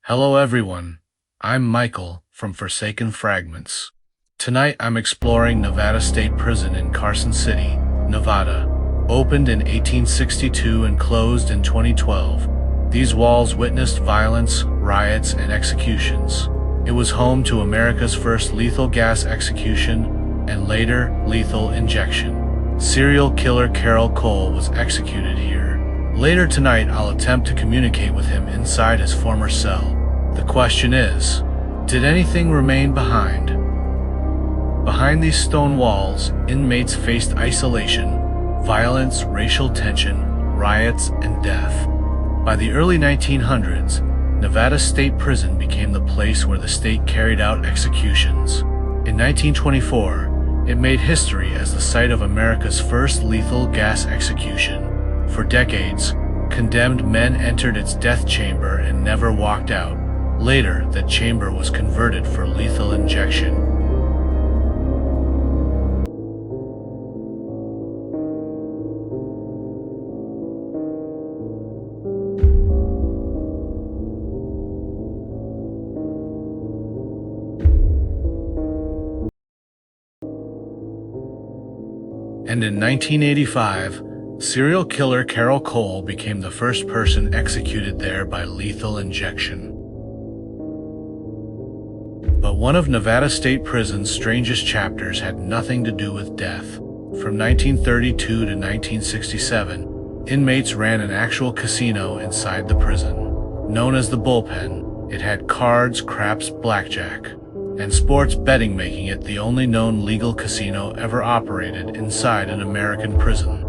Hello everyone, I'm Michael from Forsaken Fragments. Tonight I'm exploring Nevada State Prison in Carson City, Nevada. Opened in 1862 and closed in 2012, these walls witnessed violence, riots, and executions. It was home to America's first lethal gas execution and later lethal injection. Serial killer Carroll Cole was executed here. Later tonight, I'll attempt to communicate with him inside his former cell. The question is, did anything remain behind? Behind these stone walls, inmates faced isolation, violence, racial tension, riots, and death. By the early 1900s, Nevada State Prison became the place where the state carried out executions. In 1924, it made history as the site of America's first lethal gas execution. For decades, condemned men entered its death chamber and never walked out. Later, that chamber was converted for lethal injection. And in 1985, serial killer Carroll Cole became the first person executed there by lethal injection. But one of Nevada State Prison's strangest chapters had nothing to do with death. From 1932 to 1967, inmates ran an actual casino inside the prison. Known as the Bullpen, it had cards, craps, blackjack, and sports betting, making it the only known legal casino ever operated inside an American prison.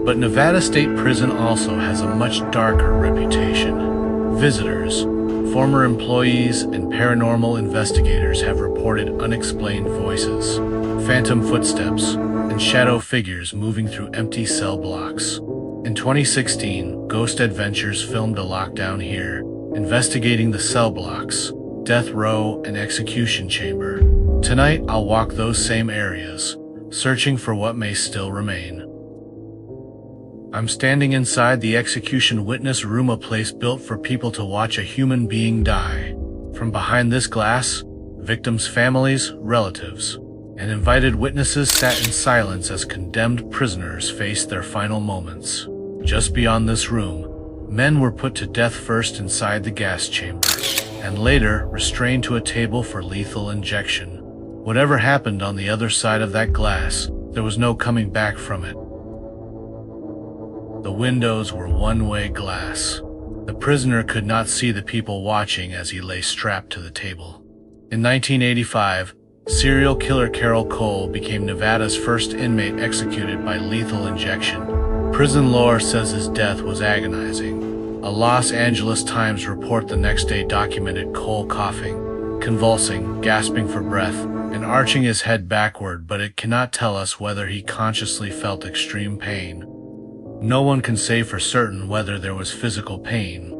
But Nevada State Prison also has a much darker reputation. Visitors, former employees, and paranormal investigators have reported unexplained voices, phantom footsteps, and shadow figures moving through empty cell blocks. In 2016, Ghost Adventures filmed a lockdown here, investigating the cell blocks, death row, and execution chamber. Tonight, I'll walk those same areas, searching for what may still remain. I'm standing inside the execution witness room, a place built for people to watch a human being die. From behind this glass, victims' families, relatives, and invited witnesses sat in silence as condemned prisoners faced their final moments. Just beyond this room, men were put to death first inside the gas chamber, and later restrained to a table for lethal injection. Whatever happened on the other side of that glass, there was no coming back from it. The windows were one-way glass. The prisoner could not see the people watching as he lay strapped to the table. In 1985, serial killer Carroll Cole became Nevada's first inmate executed by lethal injection. Prison lore says his death was agonizing. A Los Angeles Times report the next day documented Cole coughing, convulsing, gasping for breath, and arching his head backward, but it cannot tell us whether he consciously felt extreme pain. No one can say for certain whether there was physical pain,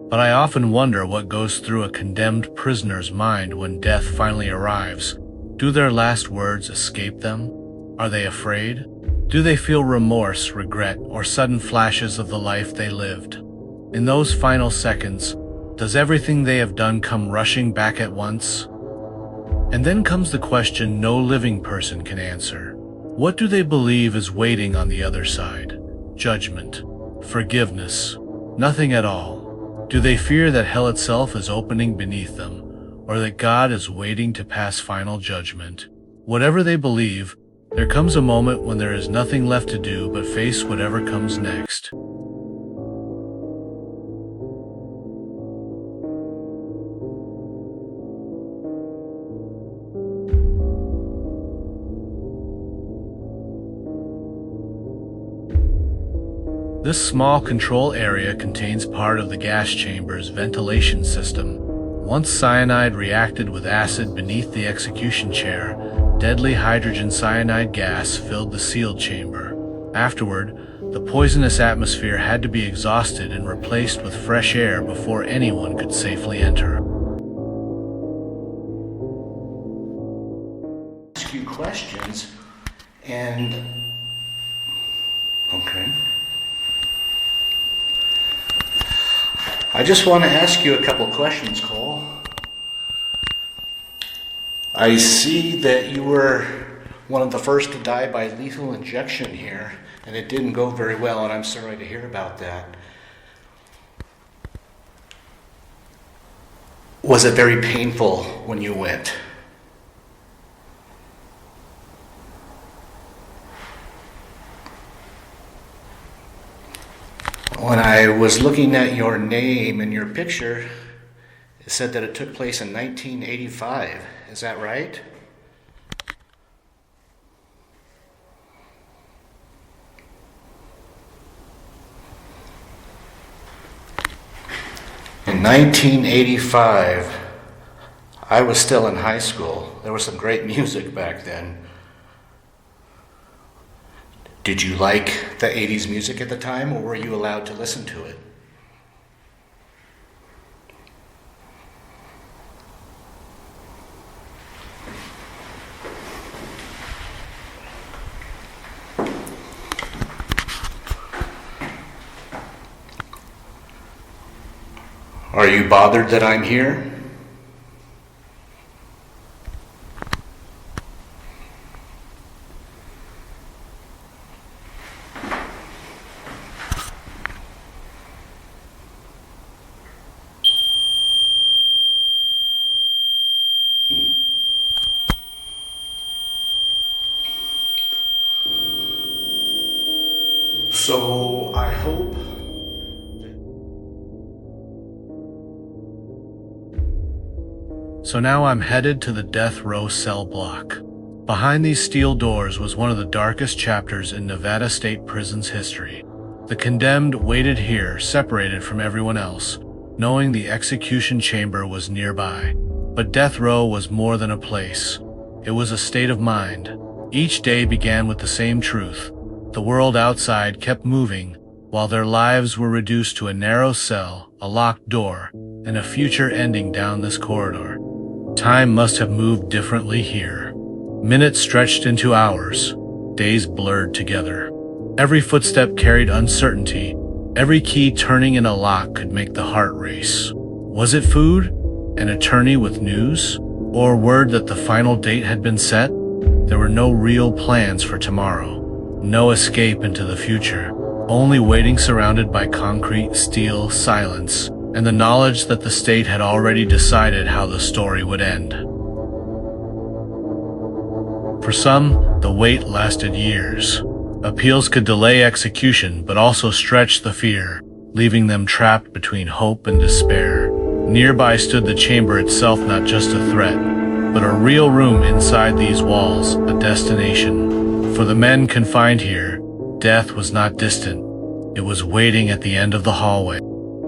but I often wonder what goes through a condemned prisoner's mind when death finally arrives. Do their last words escape them? Are they afraid? Do they feel remorse, regret, or sudden flashes of the life they lived? In those final seconds, does everything they have done come rushing back at once? And then comes the question no living person can answer. What do they believe is waiting on the other side? Judgment, forgiveness, nothing at all. Do they fear that hell itself is opening beneath them, or that God is waiting to pass final judgment? Whatever they believe, there comes a moment when there is nothing left to do but face whatever comes next. This small control area contains part of the gas chamber's ventilation system. Once cyanide reacted with acid beneath the execution chair, deadly hydrogen cyanide gas filled the sealed chamber. Afterward, the poisonous atmosphere had to be exhausted and replaced with fresh air before anyone could safely enter. Ask you questions And, okay. I just want to ask you a couple questions, Cole. I see that you were one of the first to die by lethal injection here, and it didn't go very well, and I'm sorry to hear about that. Was it very painful when you went? When I was looking at your name and your picture, it said that it took place in 1985. Is that right? In 1985, I was still in high school. There was some great music back then. Did you like the 80s music at the time, or were you allowed to listen to it? Are you bothered that I'm here? So I hope So now I'm headed to the death row cell block. Behind these steel doors was one of the darkest chapters in Nevada State Prison's history. The condemned waited here, separated from everyone else, knowing the execution chamber was nearby. But death row was more than a place. It was a state of mind. Each day began with the same truth. The world outside kept moving, while their lives were reduced to a narrow cell, a locked door, and a future ending down this corridor. Time must have moved differently here. Minutes stretched into hours, days blurred together. Every footstep carried uncertainty. Every key turning in a lock could make the heart race. Was it food? An attorney with news? Or word that the final date had been set? There were no real plans for tomorrow. No escape into the future. Only waiting surrounded by concrete, steel, silence, and the knowledge that the state had already decided how the story would end. For some, the wait lasted years. Appeals could delay execution, but also stretch the fear, leaving them trapped between hope and despair. Nearby stood the chamber itself, not just a threat, but a real room inside these walls, a destination. For the men confined here, death was not distant. It was waiting at the end of the hallway.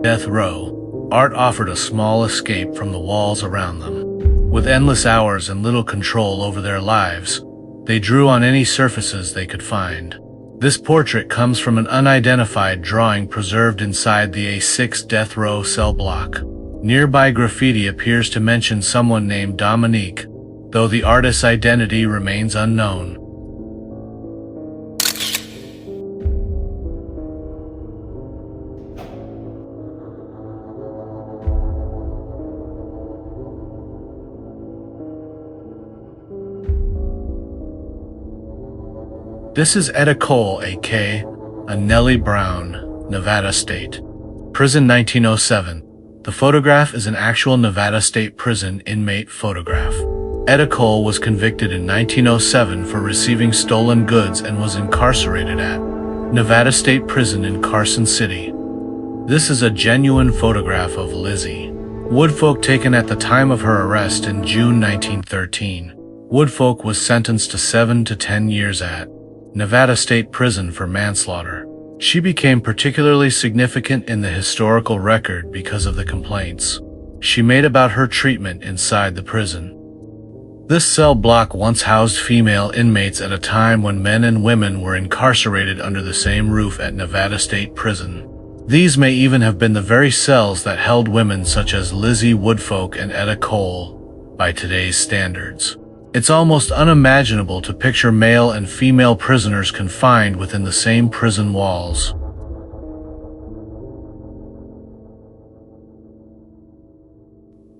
Death row. Art offered a small escape from the walls around them. With endless hours and little control over their lives, they drew on any surfaces they could find. This portrait comes from an unidentified drawing preserved inside the A6 death row cell block. Nearby graffiti appears to mention someone named Dominique, though the artist's identity remains unknown. This is Etta Cole, a.k.a. Nellie Brown, Nevada State. Prison 1907. The photograph is an actual Nevada State Prison inmate photograph. Etta Cole was convicted in 1907 for receiving stolen goods and was incarcerated at Nevada State Prison in Carson City. This is a genuine photograph of Lizzie Woodfolk taken at the time of her arrest in June 1913. Woodfolk was sentenced to 7 to 10 years at Nevada State Prison for manslaughter. She became particularly significant in the historical record because of the complaints she made about her treatment inside the prison. This cell block once housed female inmates at a time when men and women were incarcerated under the same roof at Nevada State Prison. These may even have been the very cells that held women such as Lizzie Woodfolk and Etta Cole by today's standards. It's almost unimaginable to picture male and female prisoners confined within the same prison walls.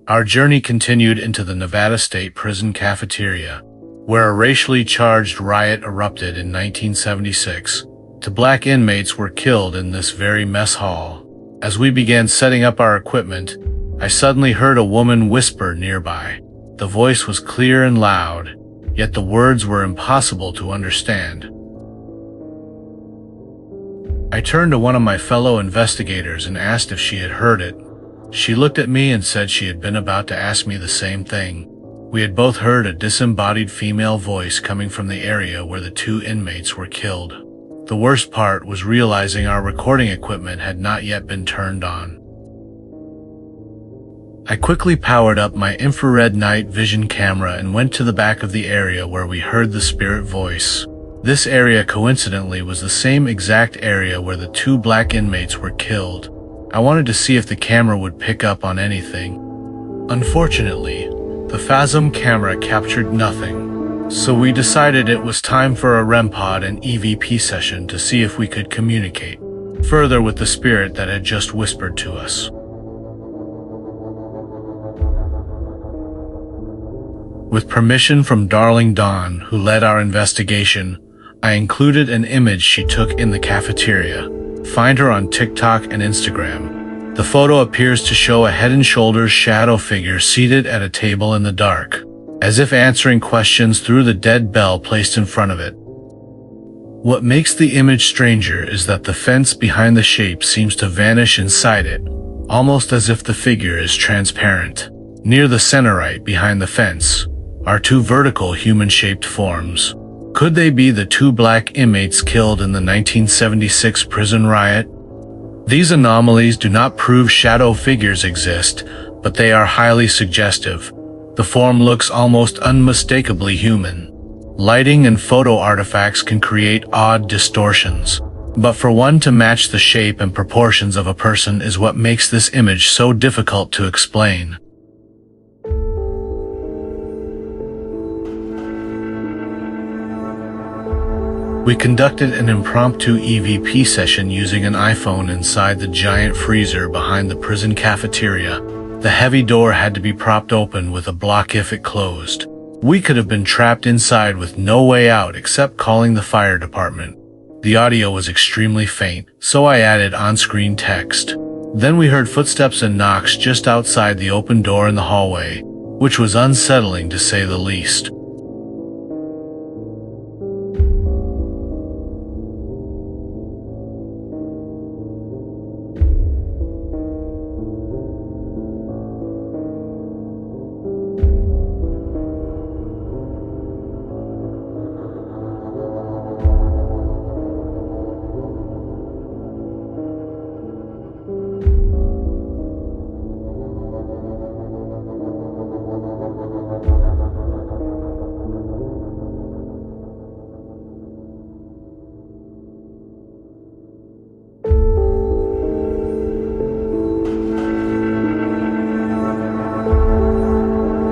Our journey continued into the Nevada State Prison cafeteria, where a racially charged riot erupted in 1976. Two black inmates were killed in this very mess hall. As we began setting up our equipment, I suddenly heard a woman whisper nearby. The voice was clear and loud, yet the words were impossible to understand. I turned to one of my fellow investigators and asked if she had heard it. She looked at me and said she had been about to ask me the same thing. We had both heard a disembodied female voice coming from the area where the two inmates were killed. The worst part was realizing our recording equipment had not yet been turned on. I quickly powered up my infrared night vision camera and went to the back of the area where we heard the spirit voice. This area coincidentally was the same exact area where the two black inmates were killed. I wanted to see if the camera would pick up on anything. Unfortunately, the Phasm camera captured nothing, so we decided it was time for a REM pod and EVP session to see if we could communicate further with the spirit that had just whispered to us. With permission from Darling Dawn, who led our investigation, I included an image she took in the cafeteria. Find her on TikTok and Instagram. The photo appears to show a head and shoulders shadow figure seated at a table in the dark, as if answering questions through the dead bell placed in front of it. What makes the image stranger is that the fence behind the shape seems to vanish inside it, almost as if the figure is transparent. Near the center right behind the fence are two vertical human-shaped forms. Could they be the two black inmates killed in the 1976 prison riot? These anomalies do not prove shadow figures exist, but they are highly suggestive. The form looks almost unmistakably human. Lighting and photo artifacts can create odd distortions, but for one to match the shape and proportions of a person is what makes this image so difficult to explain. We conducted an impromptu EVP session using an iPhone inside the giant freezer behind the prison cafeteria. The heavy door had to be propped open with a block if it closed. We could have been trapped inside with no way out except calling the fire department. The audio was extremely faint, so I added on-screen text. Then we heard footsteps and knocks just outside the open door in the hallway, which was unsettling to say the least.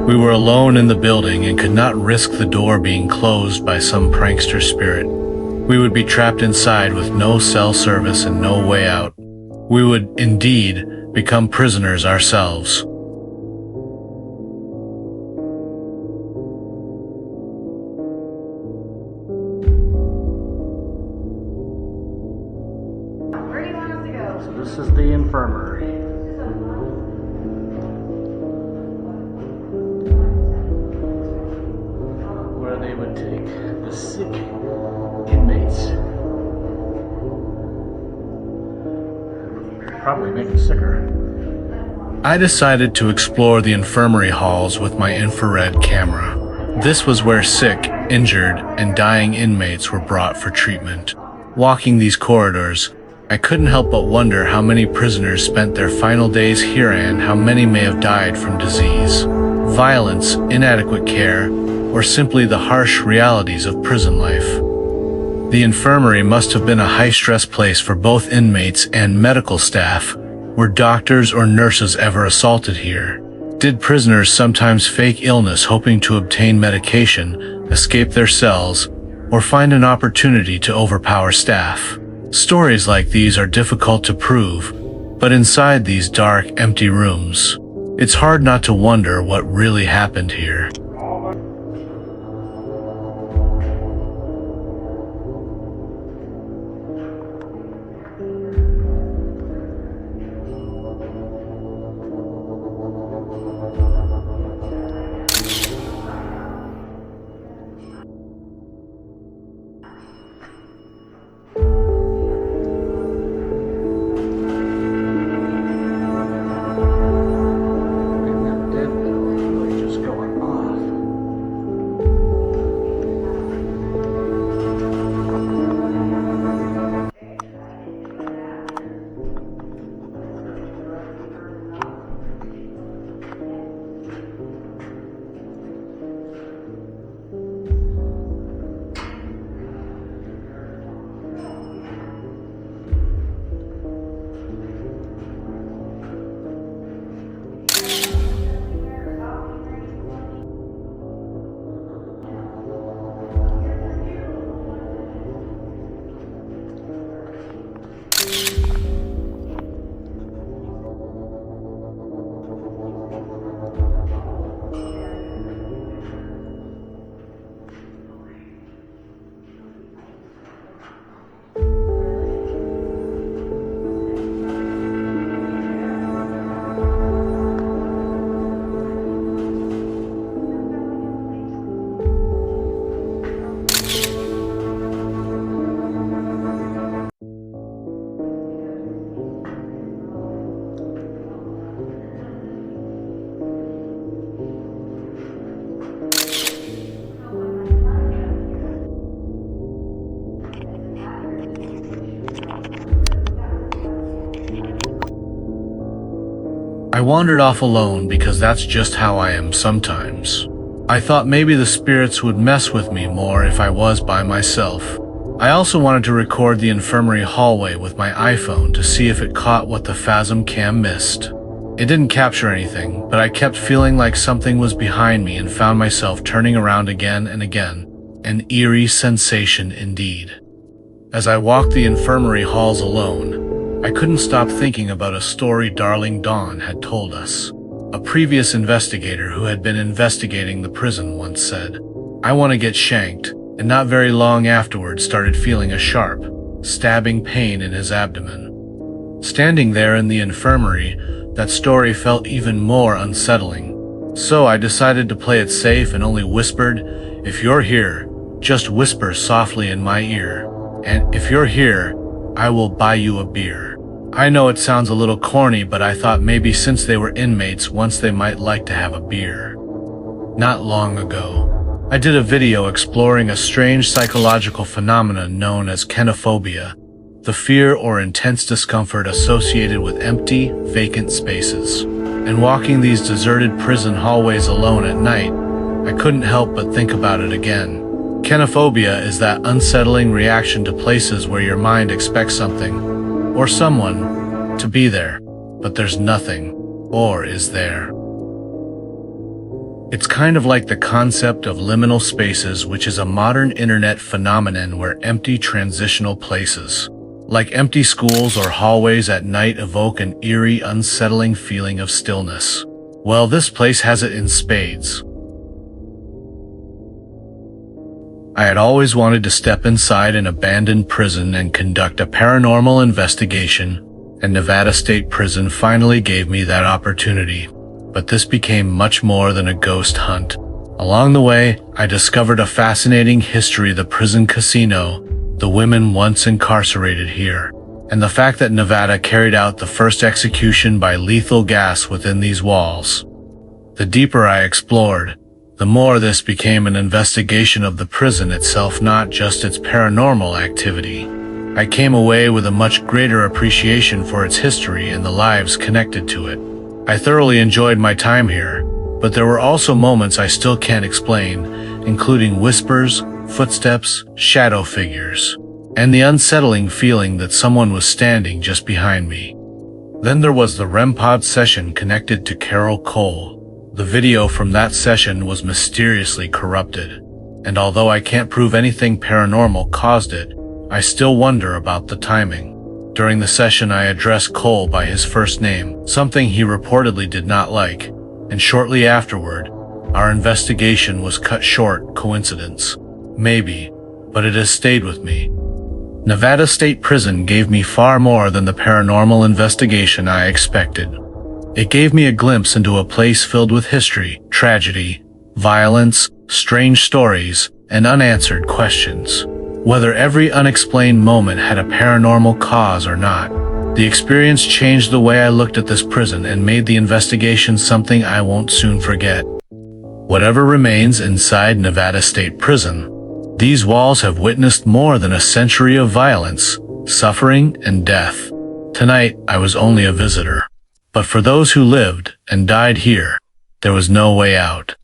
We were alone in the building and could not risk the door being closed by some prankster spirit. We would be trapped inside with no cell service and no way out. We would, indeed, become prisoners ourselves. Where do you want us to go? So this is the infirmary. Where they would take the sick inmates. Probably make them sicker. I decided to explore the infirmary halls with my infrared camera. This was where sick, injured, and dying inmates were brought for treatment. Walking these corridors, I couldn't help but wonder how many prisoners spent their final days here and how many may have died from disease, violence, inadequate care, or simply the harsh realities of prison life. The infirmary must have been a high-stress place for both inmates and medical staff. Were doctors or nurses ever assaulted here? Did prisoners sometimes fake illness hoping to obtain medication, escape their cells, or find an opportunity to overpower staff? Stories like these are difficult to prove, but inside these dark, empty rooms, it's hard not to wonder what really happened here. I wandered off alone because that's just how I am sometimes. I thought maybe the spirits would mess with me more if I was by myself. I also wanted to record the infirmary hallway with my iPhone to see if it caught what the Phasm cam missed. It didn't capture anything, but I kept feeling like something was behind me and found myself turning around again and again. An eerie sensation indeed. As I walked the infirmary halls alone, I couldn't stop thinking about a story Darling Dawn had told us. A previous investigator who had been investigating the prison once said, "I want to get shanked," and not very long afterwards started feeling a sharp, stabbing pain in his abdomen. Standing there in the infirmary, that story felt even more unsettling. So I decided to play it safe and only whispered, "If you're here, just whisper softly in my ear. And if you're here, I will buy you a beer." I know it sounds a little corny, but I thought maybe since they were inmates once they might like to have a beer. Not long ago, I did a video exploring a strange psychological phenomenon known as kenophobia, the fear or intense discomfort associated with empty, vacant spaces. And walking these deserted prison hallways alone at night, I couldn't help but think about it again. Kenophobia is that unsettling reaction to places where your mind expects something, or someone, to be there, but there's nothing, or is there. It's kind of like the concept of liminal spaces, which is a modern internet phenomenon where empty transitional places, like empty schools or hallways at night, evoke an eerie, unsettling feeling of stillness. Well, this place has it in spades. I had always wanted to step inside an abandoned prison and conduct a paranormal investigation, and Nevada State Prison finally gave me that opportunity. But this became much more than a ghost hunt. Along the way, I discovered a fascinating history of the prison casino, the women once incarcerated here, and the fact that Nevada carried out the first execution by lethal gas within these walls. The deeper I explored, the more this became an investigation of the prison itself, not just its paranormal activity. I came away with a much greater appreciation for its history and the lives connected to it. I thoroughly enjoyed my time here, but there were also moments I still can't explain, including whispers, footsteps, shadow figures, and the unsettling feeling that someone was standing just behind me. Then there was the REM pod session connected to Carroll Cole. The video from that session was mysteriously corrupted, and although I can't prove anything paranormal caused it, I still wonder about the timing. During the session I addressed Cole by his first name, something he reportedly did not like, and shortly afterward, our investigation was cut short. Coincidence? Maybe, but it has stayed with me. Nevada State Prison gave me far more than the paranormal investigation I expected. It gave me a glimpse into a place filled with history, tragedy, violence, strange stories, and unanswered questions. Whether every unexplained moment had a paranormal cause or not, the experience changed the way I looked at this prison and made the investigation something I won't soon forget. Whatever remains inside Nevada State Prison, these walls have witnessed more than a century of violence, suffering, and death. Tonight, I was only a visitor. But for those who lived and died here, there was no way out.